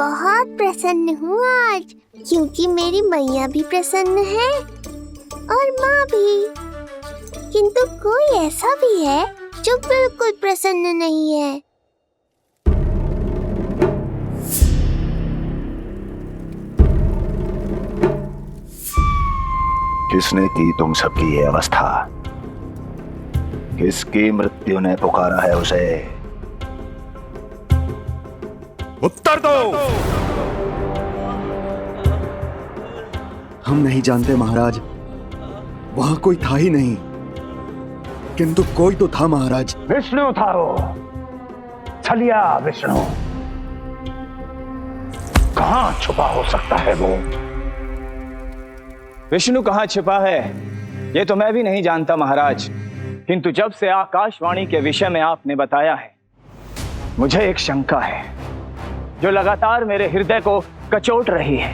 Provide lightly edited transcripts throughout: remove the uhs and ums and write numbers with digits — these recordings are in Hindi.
बहुत प्रसन्न हूँ आज, क्योंकि मेरी मैया भी प्रसन्न है और माँ भी। किंतु कोई ऐसा भी है जो बिल्कुल प्रसन्न नहीं है। किसने की तुम सबकी ये अवस्था? किसकी मृत्यु ने पुकारा है उसे? उत्तर दो। हम नहीं जानते महाराज, वहां कोई था ही नहीं। किंतु कोई तो था महाराज। विष्णु था वो, छलिया विष्णु। कहां छुपा हो सकता है वो? विष्णु कहां छिपा है ये तो मैं भी नहीं जानता महाराज, किंतु जब से आकाशवाणी के विषय में आपने बताया है, मुझे एक शंका है जो लगातार मेरे हृदय को कचोट रही है।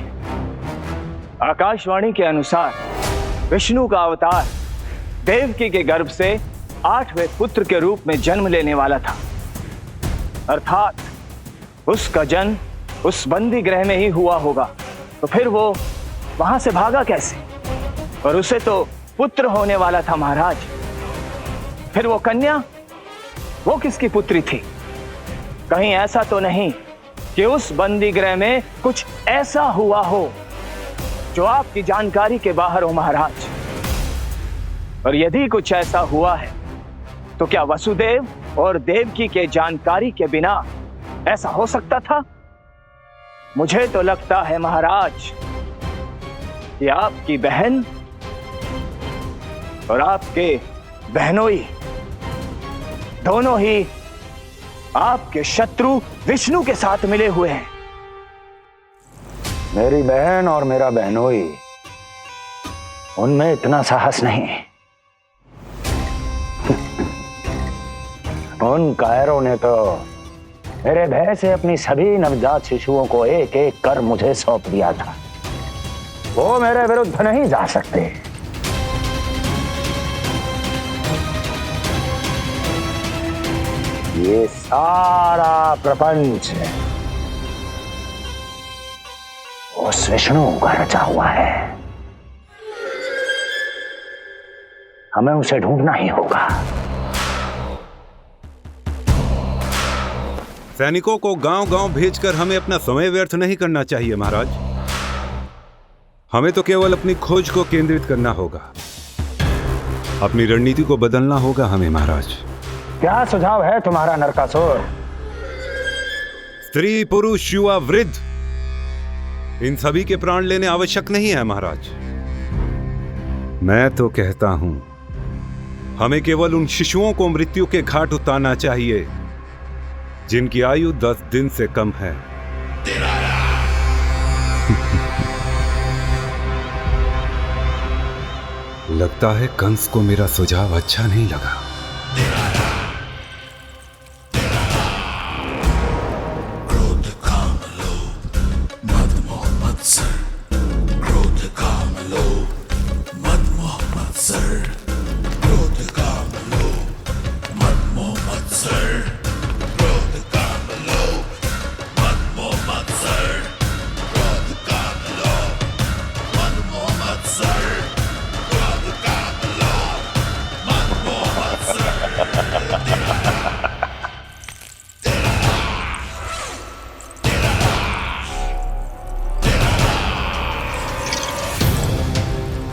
आकाशवाणी के अनुसार विष्णु का अवतार देवकी के गर्भ से 8वें पुत्र के रूप में जन्म लेने वाला था, अर्थात उसका जन्म उस बंदी गृह में ही हुआ होगा। तो फिर वो वहां से भागा कैसे? और उसे तो पुत्र होने वाला था महाराज। फिर वो कन्या, वो किसकी पुत्री थी? कहीं ऐसा तो नहीं कि उस बंदी गृह में कुछ ऐसा हुआ हो जो आपकी जानकारी के बाहर हो महाराज? और यदि कुछ ऐसा हुआ है तो क्या वसुदेव और देवकी के जानकारी के बिना ऐसा हो सकता था? मुझे तो लगता है महाराज कि आपकी बहन और आपके बहनोई दोनों ही आपके शत्रु विष्णु के साथ मिले हुए हैं। मेरी बहन और मेरा बहनोई, उनमें इतना साहस नहीं। उन कायरों ने तो मेरे भय से अपनी सभी नवजात शिशुओं को एक एक कर मुझे सौंप दिया था। वो मेरे विरुद्ध नहीं जा सकते। ये सारा प्रपंच उस विष्णु का रचा हुआ है। हमें उसे ढूंढना ही होगा। सैनिकों को गांव-गांव भेजकर हमें अपना समय व्यर्थ नहीं करना चाहिए महाराज। हमें तो केवल अपनी खोज को केंद्रित करना होगा। अपनी रणनीति को बदलना होगा हमें महाराज। क्या सुझाव है तुम्हारा नरकासुर? स्त्री, पुरुष, युवा, वृद्ध, इन सभी के प्राण लेने आवश्यक नहीं है महाराज। मैं तो कहता हूं हमें केवल उन शिशुओं को मृत्यु के घाट उतारना चाहिए जिनकी आयु 10 दिन से कम है। लगता है कंस को मेरा सुझाव अच्छा नहीं लगा।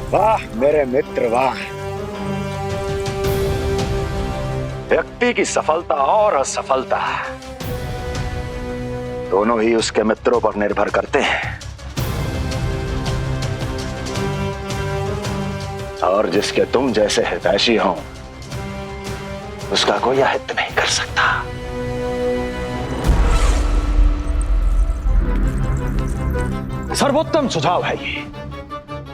वाह मेरे मित्र वाह। व्यक्ति की सफलता और असफलता दोनों ही उसके मित्रों पर निर्भर करते हैं, और जिसके तुम जैसे हितैषी हो उसका कोई अहित नहीं कर सकता। सर्वोत्तम सुझाव है ये।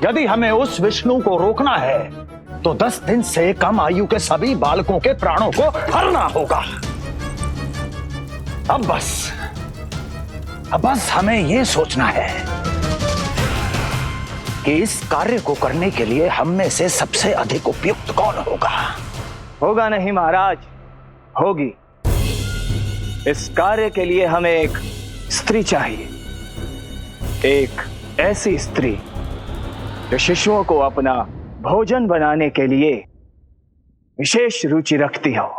यदि हमें उस विष्णु को रोकना है तो 10 दिन से कम आयु के सभी बालकों के प्राणों को हरना होगा। अब बस हमें यह सोचना है कि इस कार्य को करने के लिए हम में से सबसे अधिक उपयुक्त कौन होगा। होगा नहीं महाराज, होगी। इस कार्य के लिए हमें एक स्त्री चाहिए, एक ऐसी स्त्री जो शिशुओं को अपना भोजन बनाने के लिए विशेष रुचि रखती हो।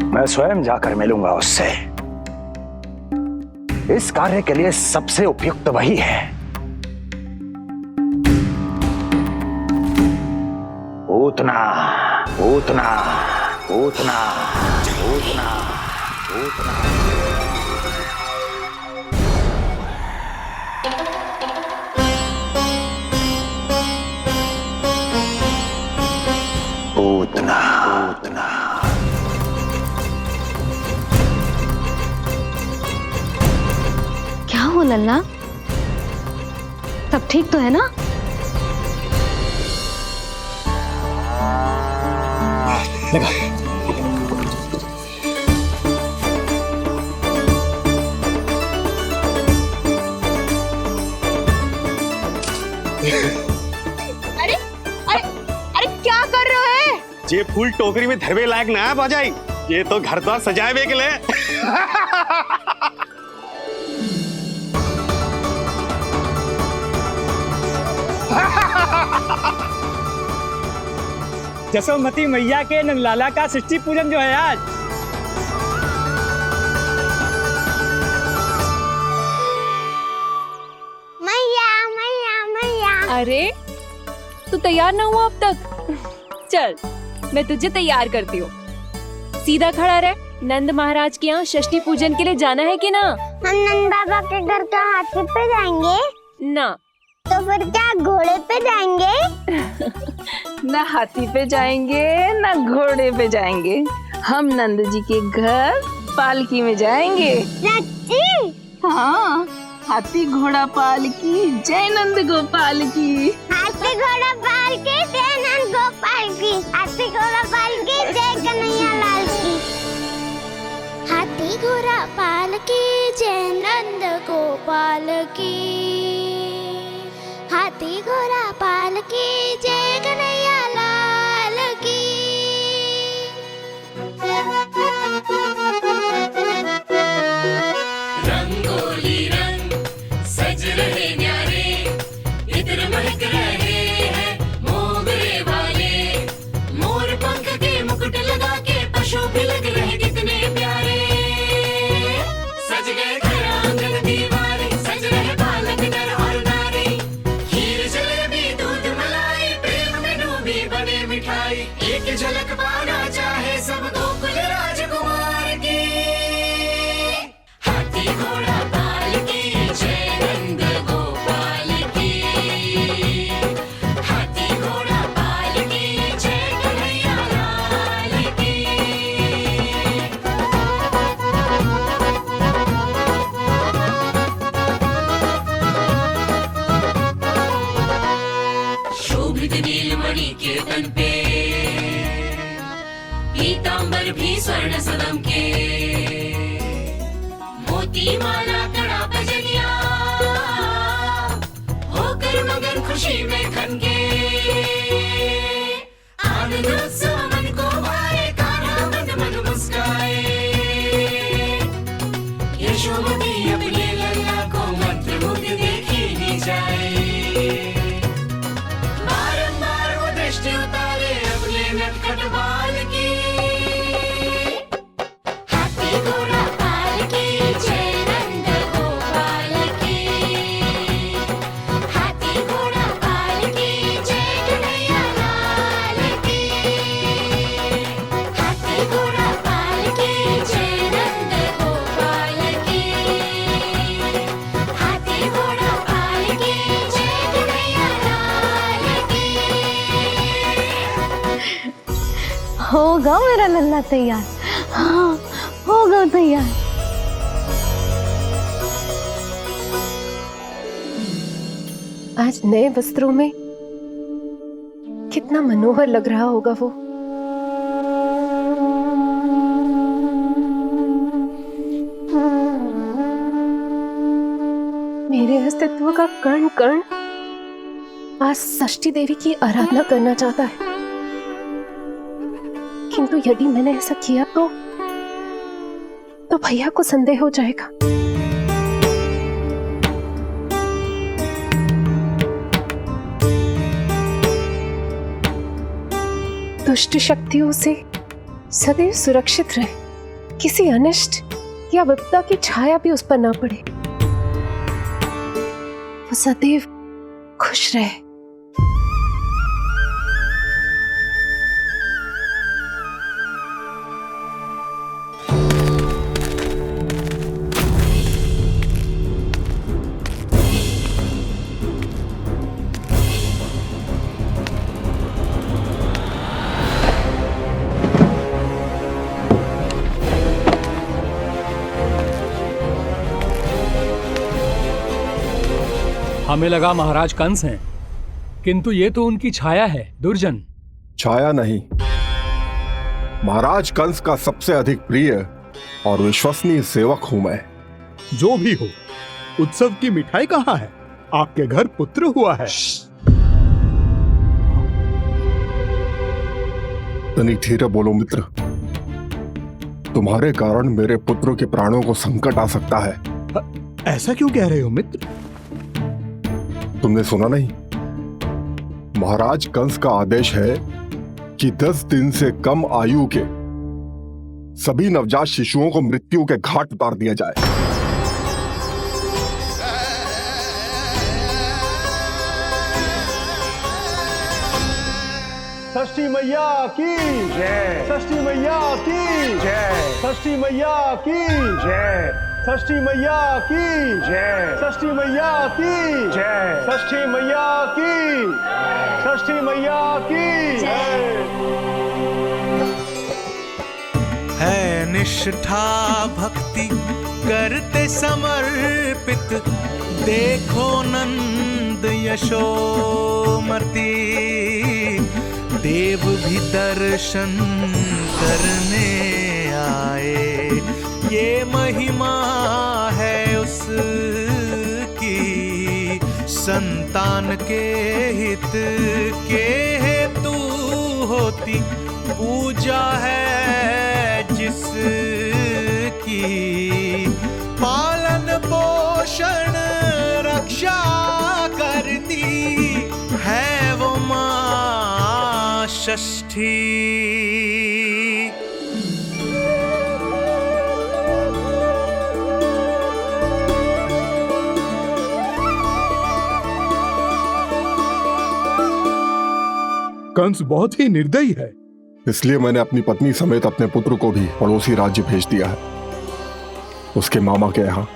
मैं स्वयं जाकर मिलूंगा उससे। इस कार्य के लिए सबसे उपयुक्त वही है। पूतना, पूतना, पूतना, पूतना, पूतना। पूतना, पूतना। क्या हो लल्ला, सब ठीक तो है ना? लगा। अरे अरे अरे क्या कर रहे हो है? ये फूल टोकरी में धरवे लायक ना है बाजाई। ये तो घर द्वार सजाए हुए के लिए। जसोमती मैया के नंदलाला का षष्ठी पूजन जो है आज। मैया मैया मैया। अरे तू तैयार ना हुआ अब तक? चल मैं तुझे तैयार करती हूँ। सीधा खड़ा रह। नंद महाराज के यहाँ षष्ठी पूजन के लिए जाना है कि ना? हम नंद बाबा के घर तो हाथी पे जाएंगे ना। तो फिर क्या घोड़े पे जाएंगे? ना हाथी पे जाएंगे ना घोड़े पे जाएंगे। हम नंद जी के घर पालकी में जाएंगे। सच्ची? हाँ, हाथी घोड़ा पालकी जय नंद गोपाल की। हाथी घोड़ा पालकी जय नंद गोपाल की। हाथी घोड़ा पालकी जय कन्हैया लाल की। हाथी घोड़ा पालकी जय नंद गोपाल की। हाथी घोड़ा पालकी जय कन्हैया लाल की। रंगोली रंग सज रहे न्यारे, इधर महक रहे हैं मोगरे वाले। मोर पंख के मुकुट लगा के पशु भी लग रहे कितने प्यारे। सज गए घर आंगन दीवारे, सज रहे बालक नर और नारी। खीर जलेबी दूध मलाई, प्रेम में डूबी बने मिठाई। एक झलक पाना चाहे सब गोकुल राजकुमार की। हाथी घोड़ा पालकी जय नंद गोपाल की। हाथी घोड़ा पालकी जय कन्हैया लाल की। शोभित नीलमणि के तन पे, पीतांबर भी स्वर्ण सदम के। मोती माला कड़ा बजनिया, होकर मगन खुशी में खन के। आनंद उत्सव मन को भाए, कान्हा मन मन मुस्काए। यशोमती अपने लल्ला को मंत्रमुग्ध देखी ही जाए। बारंबार वो दृष्टि उतारे अपने नटखट बाल की। हाथी घोड़ा पालकी जय नंद गोपाल की। हाथी घोड़ा पालकी जय कन्हैया लाल की। हाथी घोड़ा पालकी जय नंद गोपाल की। हाथी घोड़ा पालकी जय कन्हैया लाल की। होगा मेरा लल्ला तैयार। हाँ होगा तैयार। आज नए वस्त्रों में कितना मनोहर लग रहा होगा वो। मेरे अस्तित्व का कण कण आज षष्ठी देवी की आराधना करना चाहता है, किंतु यदि मैंने ऐसा किया तो भैया को संदेह हो जाएगा। दुष्ट शक्तियों से सदैव सुरक्षित रहे, किसी अनिष्ट या विपदा की छाया भी उस पर ना पड़े, वो सदैव खुश रहे। हमें लगा महाराज कंस हैं, किंतु ये तो उनकी छाया है दुर्जन। छाया नहीं, महाराज कंस का सबसे अधिक प्रिय और विश्वसनीय सेवक हूं मैं। जो भी हो, उत्सव की मिठाई कहाँ है? आपके घर पुत्र हुआ है। तनिक धीरे बोलो मित्र, तुम्हारे कारण मेरे पुत्र के प्राणों को संकट आ सकता है। ऐसा क्यों कह रहे हो मित्र? तुमने सुना नहीं? महाराज कंस का आदेश है कि 10 दिन से कम आयु के सभी नवजात शिशुओं को मृत्यु के घाट उतार दिया जाए। षष्ठी मैया की जय, षष्ठी मैया की जय, षष्ठी मैया की जय, षष्ठी मैया की जय, षष्ठी मैया की जय, षष्ठी मैया की, षष्ठी मैया की जय। है निष्ठा भक्ति करते समर्पित, देखो नंद यशोमती, देव भी दर्शन करने आए। ये महिमा है उसकी, संतान के हित के हेतु होती पूजा है जिसकी, पालन पोषण रक्षा करती है वो मां षष्ठी। कंस बहुत ही निर्दयी है, इसलिए मैंने अपनी पत्नी समेत अपने पुत्र को भी पड़ोसी राज्य भेज दिया है, उसके मामा के यहाँ।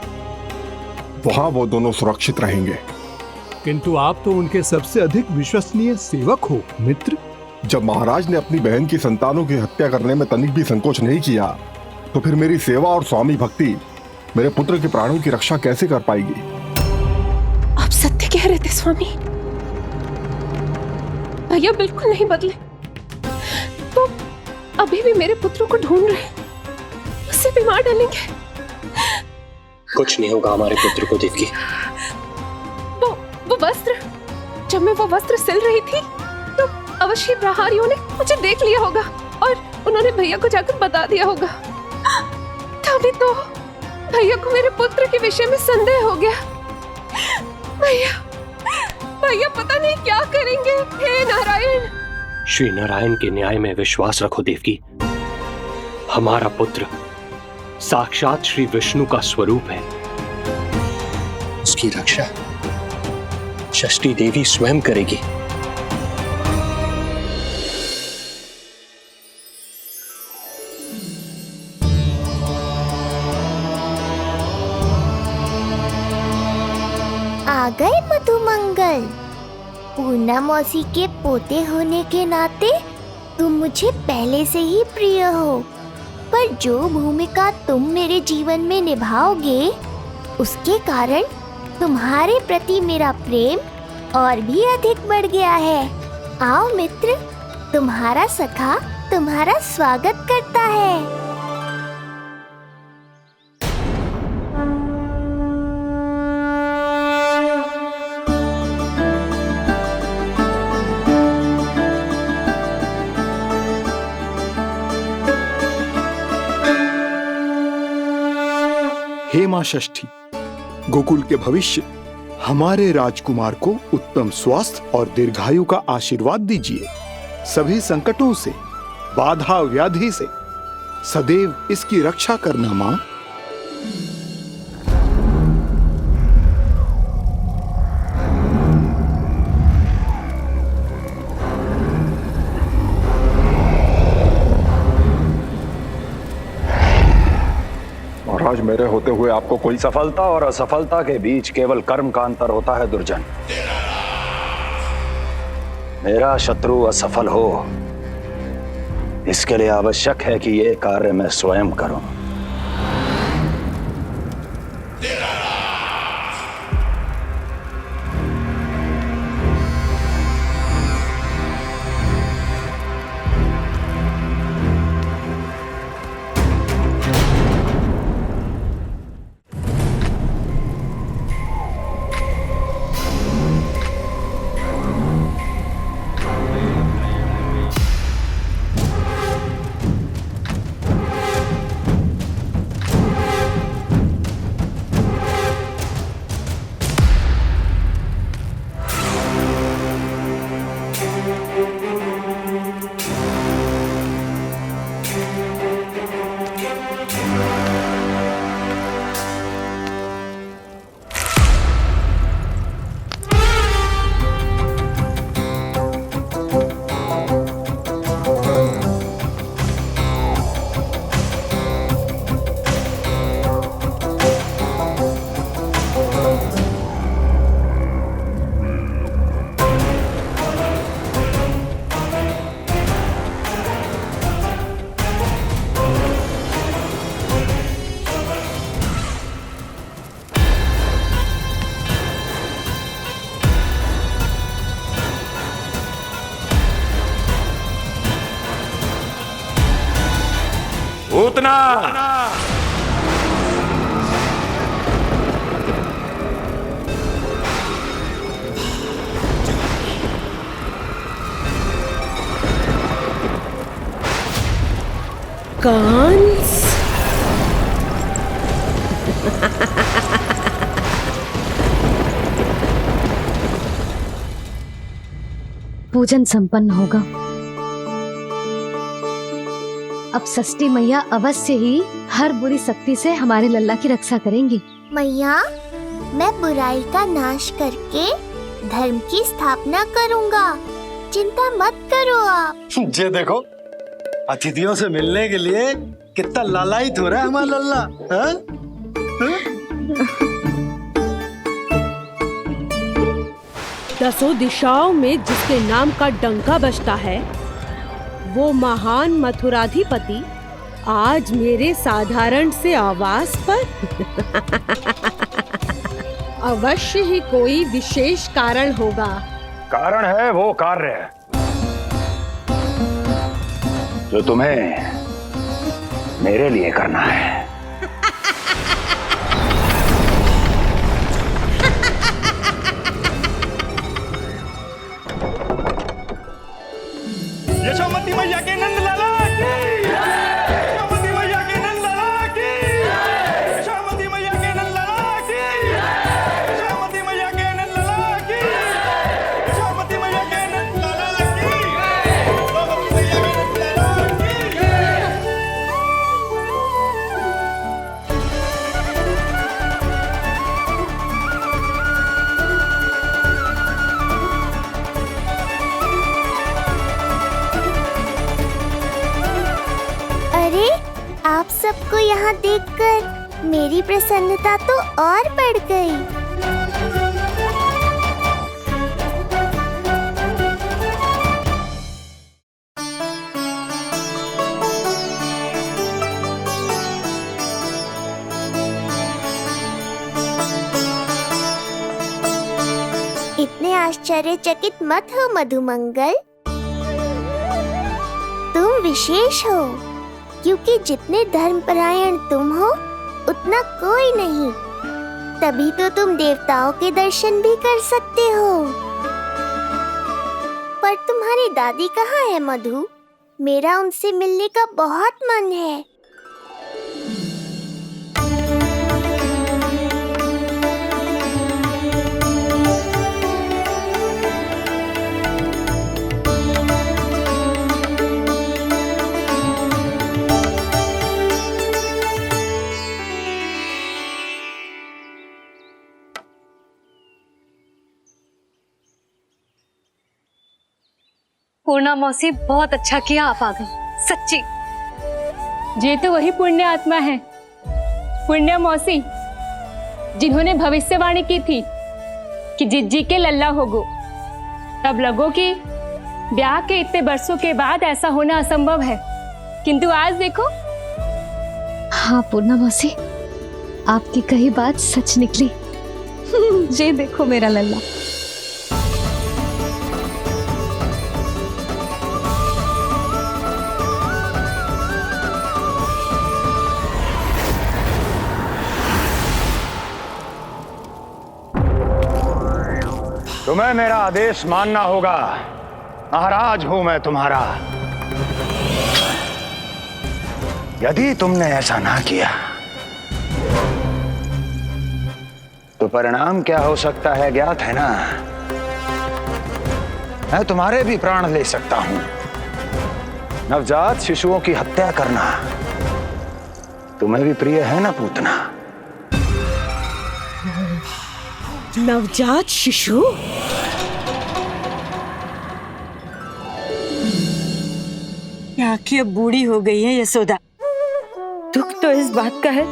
वहां वो दोनों सुरक्षित रहेंगे। किंतु आप तो उनके सबसे अधिक विश्वसनीय सेवक हो मित्र। जब महाराज ने अपनी बहन की संतानों की हत्या करने में तनिक भी संकोच नहीं किया, तो फिर मेरी सेवा और स्वामी भक्ति मेरे पुत्र के प्राणों की रक्षा कैसे कर पाएगी? आप सत्य कह रहे थे स्वामी, भैया बिल्कुल नहीं बदले। वो अभी भी मेरे पुत्र को ढूंढ रहे हैं, उससे भी मार डालेंगे। कुछ नहीं होगा हमारे पुत्र को देवकी। वो वस्त्र, जब मैं वो वस्त्र सिल रही थी तो अवश्य प्रहारियों ने मुझे देख लिया होगा और उन्होंने भैया को जाकर बता दिया होगा। तभी तो भैया को मेरे पुत्र के विषय में संदेह हो गया। भैया पता नहीं क्या करेंगे। हे नारायण। श्री नारायण के न्याय में विश्वास रखो देवकी। हमारा पुत्र साक्षात श्री विष्णु का स्वरूप है, उसकी रक्षा षष्ठी देवी स्वयं करेगी। आ गए मधुमंगल। पूर्णा मौसी के पोते होने के नाते तुम मुझे पहले से ही प्रिय हो, पर जो भूमिका तुम मेरे जीवन में निभाओगे उसके कारण तुम्हारे प्रति मेरा प्रेम और भी अधिक बढ़ गया है। आओ मित्र, तुम्हारा सखा तुम्हारा स्वागत करता है। हे मां षष्ठी, गोकुल के भविष्य हमारे राजकुमार को उत्तम स्वास्थ्य और दीर्घायु का आशीर्वाद दीजिए। सभी संकटों से, बाधा व्याधि से सदैव इसकी रक्षा करना मां। महाराज, मेरे होते हुए आपको कोई सफलता और असफलता के बीच केवल कर्म का अंतर होता है दुर्जन। मेरा शत्रु असफल हो, इसके लिए आवश्यक है कि ये कार्य मैं स्वयं करूं। उतना कंस। पूजन संपन्न होगा। अब षष्ठी मैया अवश्य ही हर बुरी शक्ति से हमारे लल्ला की रक्षा करेंगी। मैया, मैं बुराई का नाश करके धर्म की स्थापना करूंगा, चिंता मत करो आप। ये देखो, अतिथियों से मिलने के लिए कितना लालायित हो रहा है हमारा लल्ला। हाँ? दसों दिशाओं में जिसके नाम का डंका बजता है, वो महान मथुराधिपति आज मेरे साधारण से आवास पर। अवश्य ही कोई विशेष कारण होगा। कारण है वो कार्य जो तुम्हें मेरे लिए करना है। यशोमती मैया के नंद लाला की, यशोमती मैया के नंद लाला की, यशोमती मैया के नंद लाला की, यशोमती मैया के नंद लाला की, यशोमती मैया के नंद लाला की, यशोमती मैया के नंद लाला की। अरे, आप सबको यहाँ देखकर मेरी प्रसन्नता तो और बढ़ गई। इतने आश्चर्यचकित मत हो मधुमंगल। विशेष हो, क्योंकि जितने धर्मपरायण तुम हो उतना कोई नहीं। तभी तो तुम देवताओं के दर्शन भी कर सकते हो। पर तुम्हारी दादी कहाँ है मधु? मेरा उनसे मिलने का बहुत मन है। पूर्णा मौसी, बहुत अच्छा किया आप आ गए, सच्ची। ये तो वही पुण्य आत्मा है, पुण्य मौसी, जिन्होंने भविष्यवाणी की थी कि जिज्जी के लल्ला होगो। तब लगो कि ब्याह के इतने बरसों के बाद ऐसा होना असंभव है, किंतु आज देखो। हाँ पूर्णा मौसी, आपकी कही बात सच निकली। ये देखो मेरा लल्ला। तुम्हें मेरा आदेश मानना होगा। महाराज हूं मैं तुम्हारा। यदि तुमने ऐसा ना किया तो परिणाम क्या हो सकता है ज्ञात है ना? मैं तुम्हारे भी प्राण ले सकता हूं। नवजात शिशुओं की हत्या करना तुम्हें भी प्रिय है ना पूतना? नवजात शिशु? आंखें अब बूढ़ी हो गई है यशोदा। दुख तो इस बात का है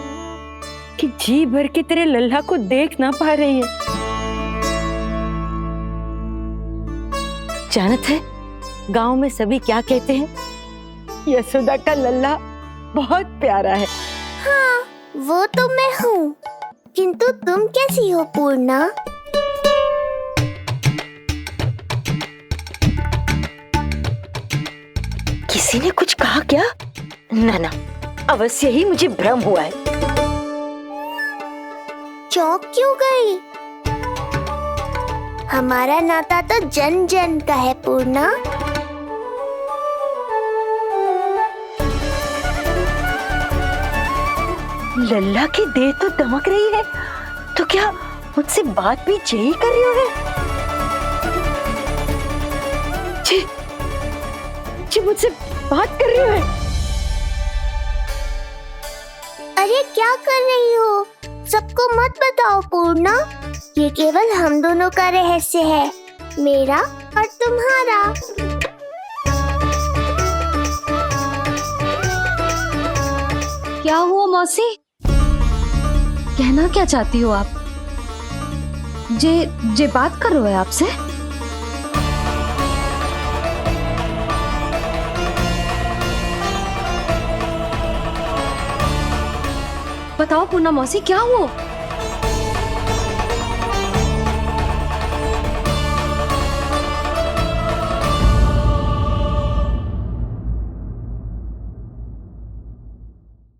कि जी भर के तेरे लल्ला को देख ना पा रही है। जानत है गांव में सभी क्या कहते हैं? यशोदा का लल्ला बहुत प्यारा है। हाँ, वो तो मैं हूँ, किंतु तुम कैसी हो पूर्णा? किसी ने कुछ कहा क्या? ना ना, अवश्य ही मुझे भ्रम हुआ है। चौंक क्यों गई? हमारा नाता तो जन जन का है पूर्णा। लल्ला की देह तो दमक रही है, तो क्या मुझसे बात भी यही कर रही हो? जी मुझसे बात कर रही हो? अरे क्या कर रही हो? सबको मत बताओ पूर्णा, ये केवल हम दोनों का रहस्य है, मेरा और तुम्हारा। क्या हुआ मौसी? कहना क्या चाहती हो आप? जे बात कर रहे हो आपसे? बताओ पूर्णा मौसी, क्या हुआ?